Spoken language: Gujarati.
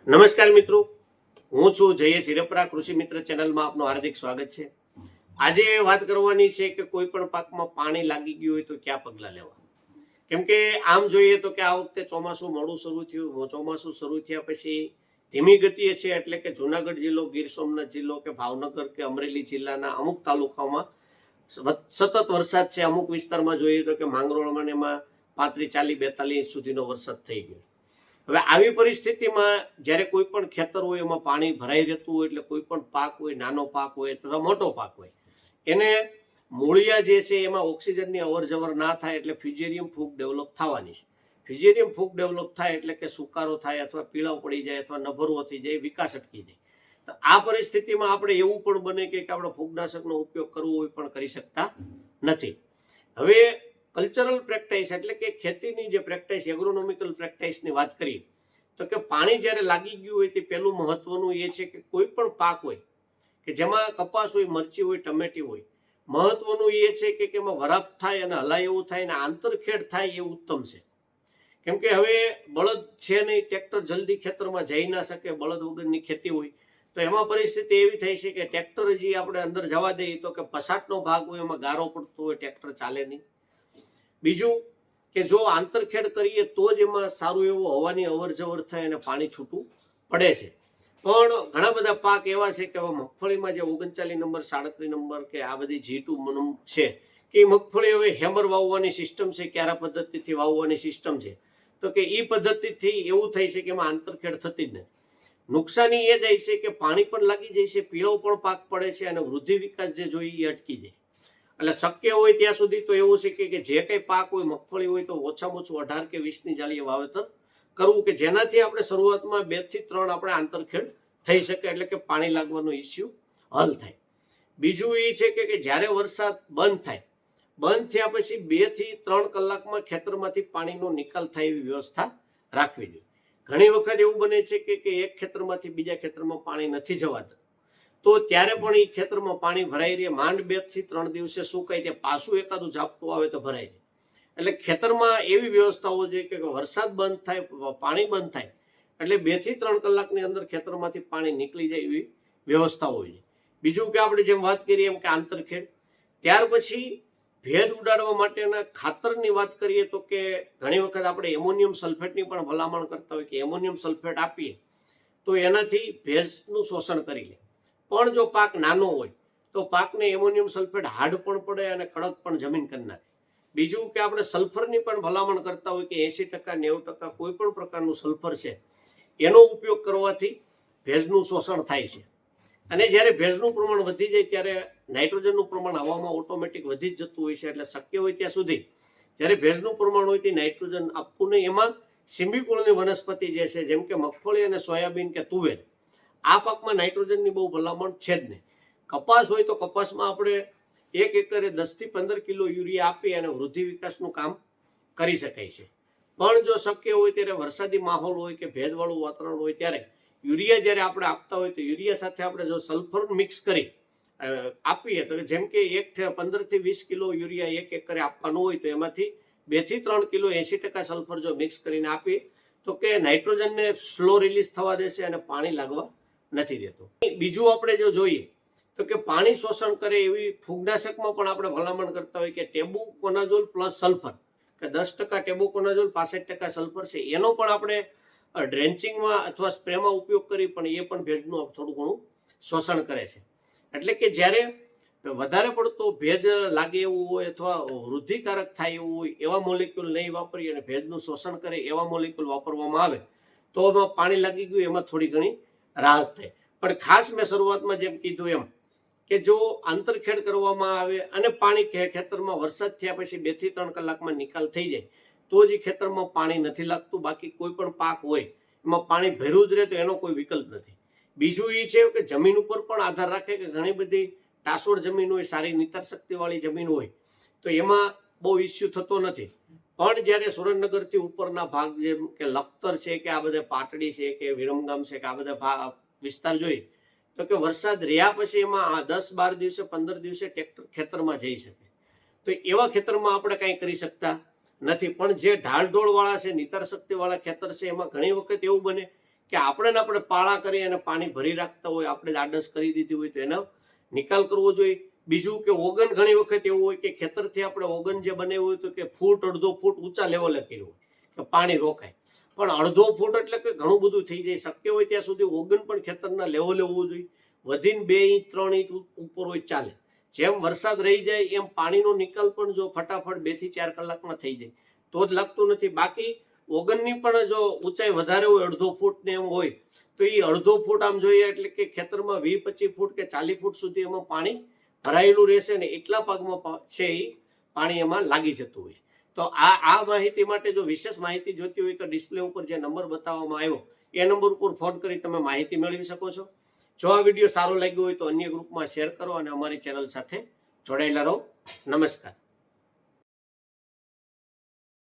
નમસ્કાર મિત્રો, હું છું જયેશ હિરપરા. કૃષિ મિત્ર ચેનલમાં આપનું હાર્દિક સ્વાગત છે. આજે વાત કરવાની છે કે કોઈ પણ પાકમાં પાણી લાગી ગયું હોય તો કયા પગલાં લેવા. કેમ કે આમ જોઈએ તો કે આ વખતે ચોમાસું મોડું શરૂ થયું. ચોમાસું શરૂ થયા પછી ધીમી ગતિએ છે, એટલે કે જુનાગઢ જિલ્લો, ગીર સોમનાથ જિલ્લો કે ભાવનગર કે અમરેલી જિલ્લાના અમુક તાલુકામાં સતત વરસાદ છે. અમુક વિસ્તારમાં જોઈએ તો કે માંગરોળમાં એમાં 35, 40, 42 ઇંચ સુધીનો વરસાદ થઈ ગયો. હવે આવી પરિસ્થિતિમાં જ્યારે કોઈ પણ ખેતર હોય એમાં પાણી ભરાઈ રહેતું હોય, એટલે કોઈ પણ પાક હોય, નાનો પાક હોય અથવા મોટો પાક હોય, એને મૂળિયા જે છે એમાં ઓક્સિજનની અવર જવર ના થાય એટલે ફ્યુઝેરિયમ ફૂગ ડેવલપ થવાની છે. ફ્યુઝેરિયમ ફૂગ ડેવલપ થાય એટલે કે સુકારો થાય અથવા પીળો પડી જાય અથવા નભરો થઈ જાય, વિકાસ અટકી જાય. તો આ પરિસ્થિતિમાં આપણે એવું પણ બને કે આપણે ફૂગનાશકનો ઉપયોગ કરવો હોય પણ કરી શકતા નથી. હવે કલ્ચરલ પ્રેક્ટિસ એટલે કે ખેતીની જે પ્રેક્ટિસ, એગ્રોનોમિકલ પ્રેક્ટિસની વાત કરીએ તો કે પાણી જ્યારે લાગી ગયું હોય તે પહેલું મહત્વનું એ છે કે કોઈ પણ પાક હોય કે જેમાં કપાસ હોય, મરચી હોય, ટમેટી હોય, મહત્વનું એ છે કે એમાં વરાપ થાય અને હલાય એવું થાય અને આંતરખેડ થાય એ ઉત્તમ છે. કેમ કે હવે બળદ છે નહીં, ટ્રેક્ટર જલ્દી ખેતરમાં જઈ ના શકે, બળદ વગરની ખેતી હોય તો એમાં પરિસ્થિતિ એવી થઈ છે કે ટ્રેક્ટર જે આપણે અંદર જવા દઈએ તો કે પછાટનો ભાગ હોય એમાં ગારો પડતો હોય, ટ્રેક્ટર ચાલે નહીં. બીજું કે જો આંતરખેડ કરીએ તો જ એમાં સારું એવું હવાની અવર જવર થાય અને પાણી છૂટું પડે છે. પણ ઘણા બધા પાક એવા છે કે હવે મગફળીમાં જે 39 નંબર, 37 નંબર કે આ બધી G2 છે કે એ મગફળી હવે હેમર વાવવાની સિસ્ટમ છે, ક્યારા પદ્ધતિથી વાવવાની સિસ્ટમ છે. તો કે એ પદ્ધતિથી એવું થાય છે કે એમાં આંતરખેડ થતી જ નથી. નુકસાની એ જાય છે કે પાણી પણ લાગી જાય છે, પીળો પણ પાક પડે છે અને વૃદ્ધિ વિકાસ જે જોઈએ એ અટકી જાય. એટલે શક્ય હોય ત્યાં સુધી તો એવું છે કે જે કંઈ પાક હોય, મગફળી હોય તો ઓછામાં ઓછું 18 કે 20ની જાળીએ વાવેતર કરવું કે જેનાથી આપણે શરૂઆતમાં 2 થી 3 આપણે આંતરખેડ થઈ શકે, એટલે કે પાણી લાગવાનો ઇસ્યુ હલ થાય. બીજું એ છે કે જ્યારે વરસાદ બંધ થાય, બંધ થયા પછી 2 થી 3 કલાકમાં ખેતરમાંથી પાણીનો નિકાલ થાય એવી વ્યવસ્થા રાખવી જોઈએ. ઘણી વખત એવું બને છે કે એક ખેતરમાંથી બીજા ખેતરમાં પાણી નથી જવાતું, તો ત્યારે પણ એ ખેતરમાં પાણી ભરાઈ રહે, માંડ 2 થી 3 દિવસે સુકાઈ દે, પાછું એકાદું ઝાપટું આવે તો ભરાઈ જાય. એટલે ખેતરમાં એવી વ્યવસ્થા હોવી જોઈએ કે વરસાદ બંધ થાય, પાણી બંધ થાય એટલે 2 થી 3 કલાકની અંદર ખેતરમાંથી પાણી નીકળી જાય એવી વ્યવસ્થા હોવી જોઈએ. બીજું કે આપણે જેમ વાત કરીએ એમ કે આંતરખેડ. ત્યાર પછી ભેજ ઉડાડવા માટેના ખાતરની વાત કરીએ તો કે ઘણી વખત આપણે એમોનિયમ સલ્ફેટની પણ ભલામણ કરતા હોય કે એમોનિયમ સલ્ફેટ આપીએ તો એનાથી ભેજનું શોષણ કરી લે. પણ જો પાક નાનો હોય તો પાકને એમોનિયમ સલ્ફેટ હાર્ડ પણ પડે અને કડક પણ જમીન કરી નાખે. બીજું કે આપણે સલ્ફરની પણ ભલામણ કરતા હોય કે 80%, 90% કોઈ પણ પ્રકારનું સલ્ફર છે એનો ઉપયોગ કરવાથી ભેજનું શોષણ થાય છે. અને જ્યારે ભેજનું પ્રમાણ વધી જાય ત્યારે નાઇટ્રોજનનું પ્રમાણ હવામાં ઓટોમેટિક વધી જ જતું હોય છે. એટલે શક્ય હોય ત્યાં સુધી જ્યારે ભેજનું પ્રમાણ હોય તે નાઇટ્રોજન આપવું નહીં. એમાં સિંબીકુળની વનસ્પતિ જે છે જેમ કે મગફળી અને સોયાબીન કે તુવેર, આ પાકમાં નાઇટ્રોજનની બહુ ભલામણ છે જ નહીં. કપાસ હોય તો કપાસમાં આપણે 1 એકરે 10 થી 15 કિલો યુરિયા આપી અને વૃદ્ધિ વિકાસનું કામ કરી શકાય છે. પણ જો શક્ય હોય ત્યારે વરસાદી માહોલ હોય કે ભેજવાળું વાતાવરણ હોય ત્યારે યુરિયા જ્યારે આપણે આપતા હોય તો યુરિયા સાથે આપણે જો સલ્ફર મિક્સ કરી આપીએ તો જેમ કે 15 થી 20 કિલો યુરિયા 1 એકરે આપવાનું હોય તો એમાંથી 2 થી 3 કિલો 80% સલ્ફર જો મિક્સ કરીને આપીએ તો કે નાઇટ્રોજનને સ્લો રિલીઝ થવા દેશે અને પાણી લાગવા નથી દેતું. બીજું આપણે જો જોઈએ તો કે પાણી શોષણ કરે એવી ફૂગનાશકમાં પણ આપણે ભલામણ કરતા હોય કે ટેબુકોનાઝોલ પ્લસ સલ્ફર કે 10% ટેબુકોનાઝોલ, 65% સલ્ફર છે એનો પણ આપણે ડ્રેન્ચિંગમાં અથવા સ્પ્રેમાં ઉપયોગ કરી પણ એ પણ ભેજનું થોડું ઘણું શોષણ કરે છે. એટલે કે જ્યારે વધારે પડતો ભેજ લાગે એવું હોય અથવા વૃદ્ધિકારક થાય એવું હોય એવા મોલિક્યુલ નહીં વાપરી અને ભેજનું શોષણ કરે એવા મોલિક્યુલ વાપરવામાં આવે તો એમાં પાણી લાગી ગયું એમાં થોડી ઘણી રાહત થાય. પણ ખાસ મેં શરૂઆતમાં જેમ કીધું એમ કે જો આંતરખેડ કરવામાં આવે અને પાણી ખેતરમાં વરસાદ થયા પછી 2 થી 3 કલાકમાં નિકાલ થઈ જાય તો જ ખેતરમાં પાણી નથી લાગતું. બાકી કોઈ પણ પાક હોય એમાં પાણી ભર્યું જ રહે તો એનો કોઈ વિકલ્પ નથી. બીજું એ છે કે જમીન ઉપર પણ આધાર રાખે કે ઘણી બધી ટાસોડ જમીન હોય, સારી નિતાર શક્તિવાળી જમીન હોય તો એમાં બહુ ઇસ્યુ થતો નથી. પણ જ્યારે સુરેન્દ્રનગરથી ઉપરના ભાગ જેમ કે લખતર છે કે આ બધા પાટડી છે કે વિરમગામ છે કે આ બધા વિસ્તાર જોઈએ તો કે વરસાદ રહ્યા પછી એમાં 10-12 દિવસે 15 દિવસે ટ્રેક્ટર ખેતરમાં જઈ શકે. તો એવા ખેતરમાં આપણે કંઈ કરી શકતા નથી. પણ જે ઢાળઢોળ વાળા છે, નિતાર શક્તિ વાળા ખેતર છે એમાં ઘણી વખત એવું બને કે આપણે પાળા કરી અને પાણી ભરી રાખતા હોય, આપણે આડસ કરી દીધી હોય તો એનો નિકાલ કરવો જોઈએ. બીજું કે ઓગન ઘણી વખત એવું હોય કે ખેતરથી આપણે ઓગન જે બનાવ્યું હોય તો કે ફૂટ 1.5 ફૂટ ઊંચા લેવલે કર્યું હોય કે પાણી રોકાય, પણ 1.5 ફૂટ એટલે કે ઘણું બધું થઈ જાય. શક્ય હોય ત્યાં સુધી ઓગન પણ ખેતરના લેવલે હોવું જોઈએ. વધીને 2 ઇંચ 3 ઇંચ ઉપર હોય ચાલે. જેમ વરસાદ રહી જાય એમ પાણીનો નિકાલ પણ જો ફટાફટ 2 થી 4 કલાકમાં થઈ જાય તો જ લાગતું નથી. બાકી ઓગનની પણ જો ઊંચાઈ વધારે હોય 1.5 ફૂટ ને એમ હોય તો એ 1.5 ફૂટ આમ જોઈએ એટલે કે ખેતરમાં 20-25 ફૂટ કે 40 ફૂટ સુધી એમાં પાણી ભરાયેલું રહેશે ને એટલા ભાગમાં છે એ પાણી એમાં લાગી જતું હોય. તો આ માહિતી માટે જો વિશેષ માહિતી જોતી હોય તો ડિસ્પ્લે ઉપર જે નંબર બતાવવામાં આવ્યો એ નંબર ઉપર ફોન કરી તમે માહિતી મેળવી શકો છો. જો આ વિડીયો સારો લાગ્યો હોય તો અન્ય ગ્રુપમાં શેર કરો અને અમારી ચેનલ સાથે જોડાયેલા રહો. નમસ્કાર.